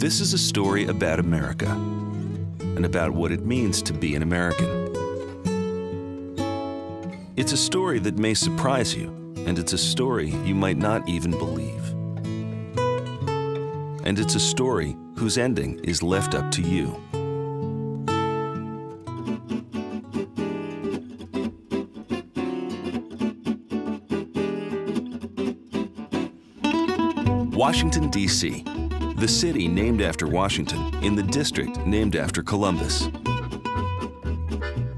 This is a story about America and about what it means to be an American. It's a story that may surprise you, and it's a story you might not even believe. And it's a story whose ending is left up to you. Washington, D.C., the city named after Washington in the district named after Columbus.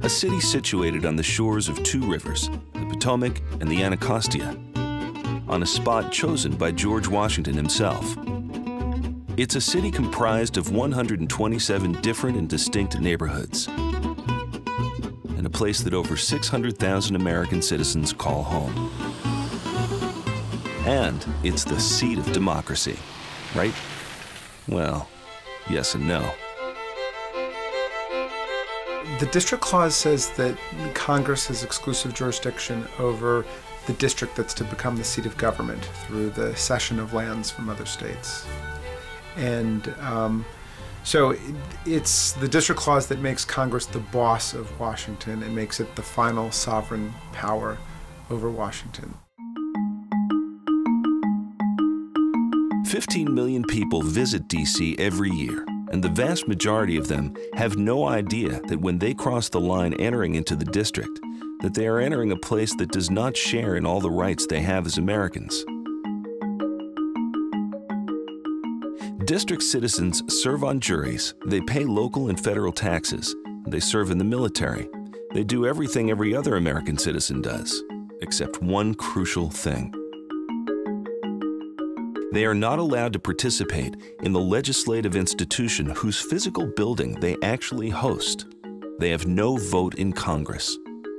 A city situated on the shores of two rivers, the Potomac and the Anacostia, on a spot chosen by George Washington himself. It's a city comprised of 127 different and distinct neighborhoods, and a place that over 600,000 American citizens call home. And it's the seat of democracy, right? Well, yes and no. The District Clause says that Congress has exclusive jurisdiction over the district that's to become the seat of government through the cession of lands from other states. And so it's the District Clause that makes Congress the boss of Washington and makes it the final sovereign power over Washington. 15 million people visit D.C. every year, and the vast majority of them have no idea that when they cross the line entering into the district, that they are entering a place that does not share in all the rights they have as Americans. District citizens serve on juries, they pay local and federal taxes, they serve in the military. They do everything every other American citizen does, except one crucial thing. They are not allowed to participate in the legislative institution whose physical building they actually host. They have no vote in Congress,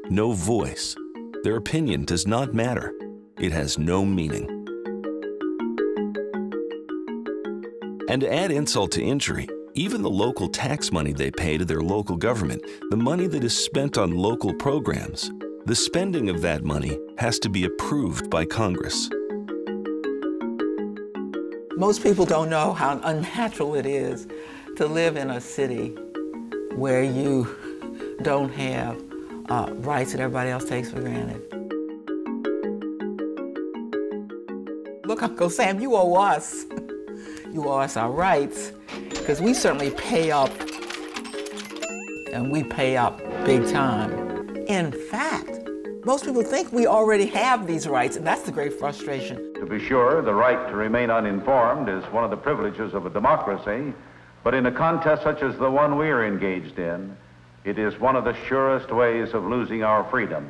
no voice. Their opinion does not matter. It has no meaning. And to add insult to injury, even the local tax money they pay to their local government, the money that is spent on local programs, the spending of that money has to be approved by Congress. Most people don't know how unnatural it is to live in a city where you don't have rights that everybody else takes for granted. Look, Uncle Sam, you owe us. You owe us our rights, because we certainly pay up, and we pay up big time. In fact, most people think we already have these rights, and that's the great frustration. To be sure, the right to remain uninformed is one of the privileges of a democracy, but in a contest such as the one we are engaged in, it is one of the surest ways of losing our freedom.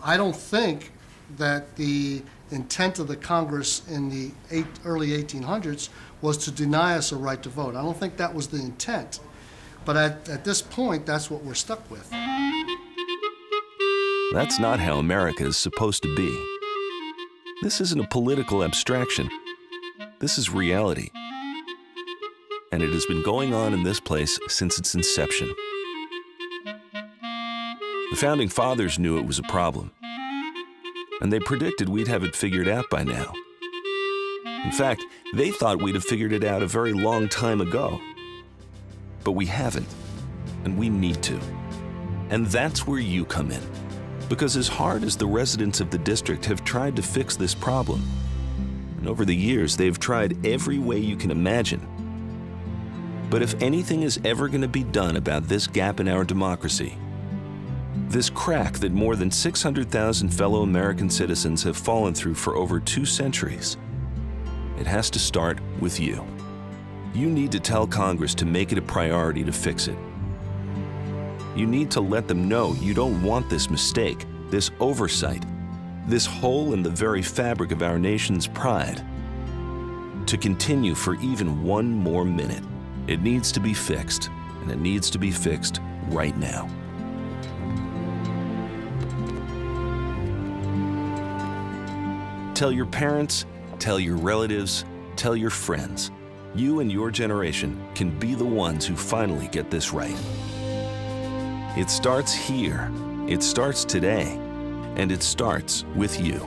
I don't think that the intent of the Congress in the early 1800s was to deny us a right to vote. I don't think that was the intent. But at this point, that's what we're stuck with. That's not how America is supposed to be. This isn't a political abstraction. This is reality. And it has been going on in this place since its inception. The Founding Fathers knew it was a problem, and they predicted we'd have it figured out by now. In fact, they thought we'd have figured it out a very long time ago. But we haven't, and we need to. And that's where you come in. Because as hard as the residents of the district have tried to fix this problem, and over the years they've tried every way you can imagine, but if anything is ever going to be done about this gap in our democracy, this crack that more than 600,000 fellow American citizens have fallen through for over 2 centuries, it has to start with you. You need to tell Congress to make it a priority to fix it. You need to let them know you don't want this mistake, this oversight, this hole in the very fabric of our nation's pride to continue for even one more minute. It needs to be fixed, and it needs to be fixed right now. Tell your parents, tell your relatives, tell your friends. You and your generation can be the ones who finally get this right. It starts here, it starts today, and it starts with you.